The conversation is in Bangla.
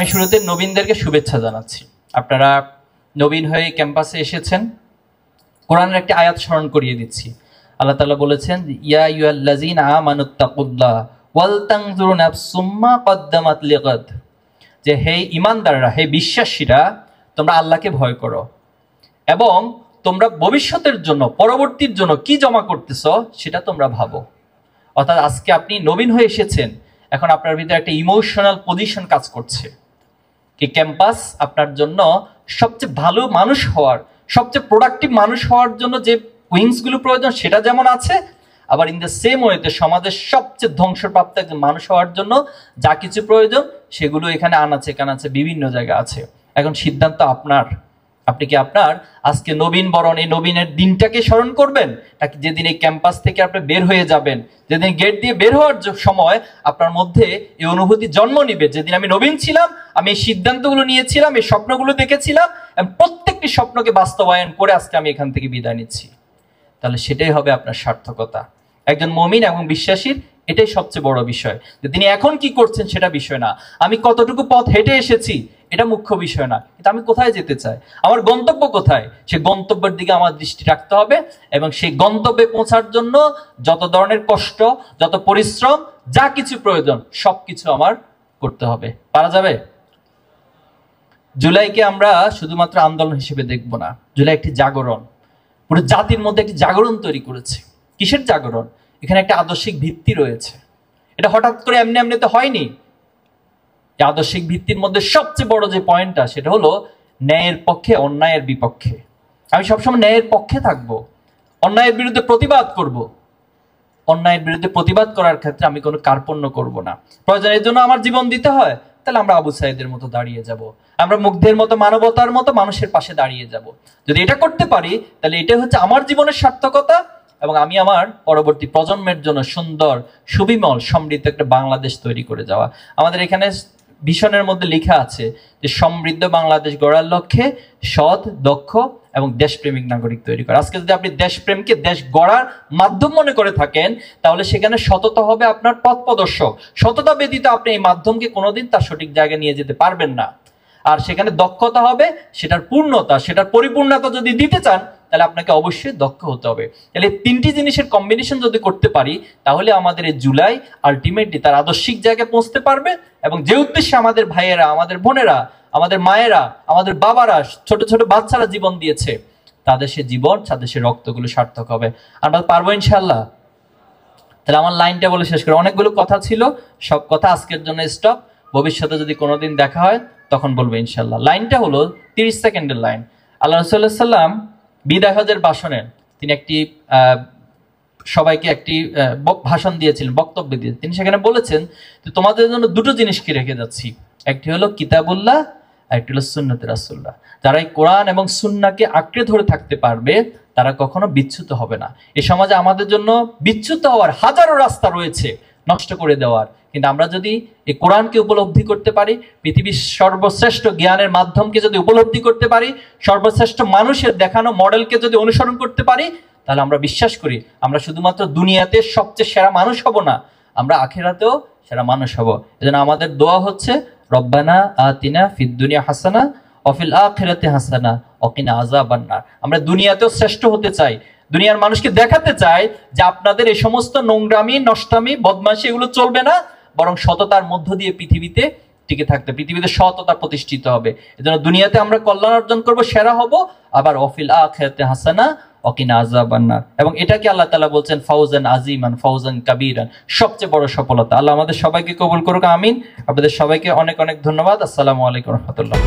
আমি শুরুতে নবীনদেরকে শুভেচ্ছা জানাচ্ছি। আপনারা নবীন হয়ে ক্যাম্পাসে এসেছেন। কোরআনের একটি আয়াত স্মরণ করিয়ে দিচ্ছি। আল্লাহ তাআলা বলেছেন, ইয়া আইয়ুহাল্লাযীনা আমানুত্তাকুল্লাহ ওয়াল তানজুরু নাফসুম মা কদ্দামাত লিগাদ, যে হে ঈমানদাররা, হে বিশ্বাসীরা, তোমরা আল্লাহকে ভয় করো এবং তোমরা ভবিষ্যতের জন্য, পরবর্তীর জন্য কি জমা করতেছো সেটা তোমরা ভাবো। অর্থাৎ আজকে আপনি নবীন হয়ে এসেছেন, এখন আপনার ভিতরে একটা ইমোশনাল পজিশন কাজ করছে। এই ক্যাম্পাস আপনার জন্য সবচেয়ে ভালো মানুষ হওয়ার, সবচেয়ে প্রোডাক্টিভ মানুষ হওয়ার জন্য যে উইংসগুলো প্রয়োজন সেটা যেমন আছে, আবার ইন দ্য সেম ওয়েতে সমাজের সবচেয়ে ধ্বংসপ্রাপ্ত একজন মানুষ হওয়ার জন্য যা কিছু প্রয়োজন সেগুলো এখানে আনাচে কানাচে বিভিন্ন জায়গা আছে। এখন সিদ্ধান্ত আপনার। আপনি কি আপনার আজকে নবীন বরণ, এই নবীনের দিনটাকে স্মরণ করবেন, নাকি যেদিন এই ক্যাম্পাস থেকে আপনি বের হয়ে যাবেন, যেদিন গেট দিয়ে বের হওয়ার সময় আপনার মধ্যে এই অনুভূতি জন্ম নিবে, যেদিন আমি নবীন ছিলাম, আমি এই সিদ্ধান্তগুলো নিয়েছিলাম, এই স্বপ্নগুলো দেখেছিলাম, এবং প্রত্যেকটি স্বপ্নকে বাস্তবায়ন করে আজকে আমি এখান থেকে বিদায় নিচ্ছি, তাহলে সেটাই হবে আপনার সার্থকতা। একজন মুমিন এবং বিশ্বাসীর এটাই সবচেয়ে বড় বিষয়, যে তিনি এখন কি করছেন সেটা বিষয় না, আমি কতটুকু পথ হেঁটে এসেছি এটা মুখ্য বিষয় না, কিন্তু আমি কোথায় যেতে চাই, আমার গন্তব্য কোথায়, সেই গন্তব্যের দিকে আমার দৃষ্টি রাখতে হবে। এবং সেই গন্তব্যে পৌঁছার জন্য যত ধরনের কষ্ট, যত পরিশ্রম, যা কিছু প্রয়োজন সবকিছু আমার করতে হবে। পারা যাবে? জুলাইকে আমরা শুধুমাত্র আন্দোলন হিসেবে দেখব না, জুলাই একটি জাগরণ, পুরো জাতির মধ্যে একটি জাগরণ তৈরি করেছে। কিসের জাগরণ? এখানে একটা আদর্শিক ভিত্তি রয়েছে, এটা হঠাৎ করে এমনি এমনি তো হয়নি। আদর্শিক ভিত্তির মধ্যে সবচেয়ে বড় যে পয়েন্টটা, সেটা হলো ন্যায়ের পক্ষে, অন্যায়ের বিপক্ষে। আমি সবসময় ন্যায়ের পক্ষে থাকবো, অন্যায়ের বিরুদ্ধে প্রতিবাদ করব। অন্যায়ের বিরুদ্ধে প্রতিবাদ করার ক্ষেত্রে আমি কোনো কার্পণ্য করব না। প্রয়োজনের জন্য আমার জীবন দিতে হয়, তাহলে আমরা আবু সাঈদের মতো দাঁড়িয়ে যাব, আমরা মুগ্ধের মতো, মানবতার মতো মানুষের পাশে দাঁড়িয়ে যাব। যদি এটা করতে পারি, তাহলে এটা হচ্ছে আমার জীবনের সার্থকতা, এবং আমি আমার পরবর্তী প্রজন্মের জন্য সুন্দর, সুবিমল, সমৃদ্ধ একটা বাংলাদেশ তৈরি করে যাওয়া। আমাদের এখানে ভিশনের মধ্যে লেখা আছে যে সমৃদ্ধ বাংলাদেশ গড়ার লক্ষ্যে সৎ, দক্ষ এবং দেশপ্রেমিক নাগরিক তৈরি করা। আজকে যদি আপনি দেশপ্রেমকে দেশ গড়ার মাধ্যম মনে করে থাকেন, তাহলে সেখানে সততা হবে আপনার পথ প্রদর্শক। সততা ব্যতীত আপনি এই মাধ্যমকে কোনোদিন তার সঠিক জায়গায় নিয়ে যেতে পারবেন না। আর সেখানে দক্ষতা হবে সেটার পূর্ণতা, সেটার পরিপূর্ণতা যদি দিতে চান, তাহলে আপনাকে অবশ্যই দক্ষ হতে হবে। তাহলে তিনটি জিনিসের কম্বিনেশন যদি করতে পারি, তাহলে আমাদের এই জুলাই আলটিমেটলি তার আদর্শিক জায়গায় পৌঁছতে পারবে। এবং যে উদ্দেশ্যে আমাদের ভাইয়েরা, আমাদের বোনেরা, আমাদের মায়েরা, আমাদের বাবারা, ছোট ছোট বাচ্চারা জীবন দিয়েছে, তাদের সে জীবন, তাদের সে রক্তগুলো সার্থক হবে। আমরা পারবো ইনশাল্লাহ। তাহলে আমার লাইনটা বলে শেষ করে, অনেকগুলো কথা ছিল, সব কথা আজকের জন্য স্টপ। ভবিষ্যতে যদি কোনোদিন দেখা হয় তখন বলবো ইনশাল্লাহ। লাইনটা হলো 30 সেকেন্ডের লাইন। আল্লাহ রাসূলুল্লাহ সাল্লাল্লাহু আলাইহি ওয়াসাল্লাম বিদায় হজের ভাষণে তিনি একটি সবাইকে একটি ভাষণ দিয়েছিলেন, বক্তব্য দিয়ে তিনি সেখানে বলেছেন যে তোমাদের জন্য দুটো জিনিসকে রেখে যাচ্ছি, একটি হলো কিতাবুল্লাহ, আরেকটি হলো সুন্নতে রাসূলুল্লাহ। যারা এই কোরআন এবং সুন্নাহকে আঁকড়ে ধরে থাকতে পারবে, তারা কখনো বিচ্যুত হবে না। এই সমাজে আমাদের জন্য বিচ্যুত হওয়ার হাজারো রাস্তা রয়েছে নষ্ট করে দেওয়ার, কিন্তু আমরা যদি এই কোরআনকে উপলব্ধি করতে পারি, পৃথিবীর সর্বশ্রেষ্ঠ জ্ঞানের মাধ্যমকে যদি উপলব্ধি করতে পারি, সর্বশ্রেষ্ঠ মানুষের দেখানো মডেলকে যদি অনুসরণ করতে পারি, তাহলে আমরা বিশ্বাস করি আমরা শুধুমাত্র দুনিয়াতে সবচেয়ে সেরা মানুষ হব না, আমরা আখিরাতেও সেরা মানুষ হব। এজন্য আমাদের দোয়া হচ্ছে, রব্বানা আতিনা ফিদ দুনিয়া হাসানা ওয়া ফিল আখিরাতি হাসানা ওয়া কিনা আযাবান নার। আমরা দুনিয়াতেও শ্রেষ্ঠ হতে চাই, দুনিয়ার মানুষকে দেখাতে চাই যে আপনাদের এই সমস্ত নোংরামি, নষ্টামি, বদমাশি এগুলো চলবে না, বরং সততার মধ্য দিয়ে পৃথিবীতে টিকে থাকতে, পৃথিবীতে সততা প্রতিষ্ঠিত হবে। এজন্য দুনিয়াতে আমরা কল্যাণ অর্জন করব, সেরা হব, আবার ওয়াফিল আখিরাতি হাসানা ওয়া কিনা আযাবান নার। এবং এটাকে আল্লাহ তাআলা বলছেন ফাউজান আজিমান, ফাউজান কাবীরান, সবচেয়ে বড় সফলতা। আল্লাহ আমাদের সবাইকে কবুল করুক, আমিন। আপনাদের সবাইকে অনেক অনেক ধন্যবাদ। আসসালামু আলাইকুম ওয়া রাহমাতুল্লাহ।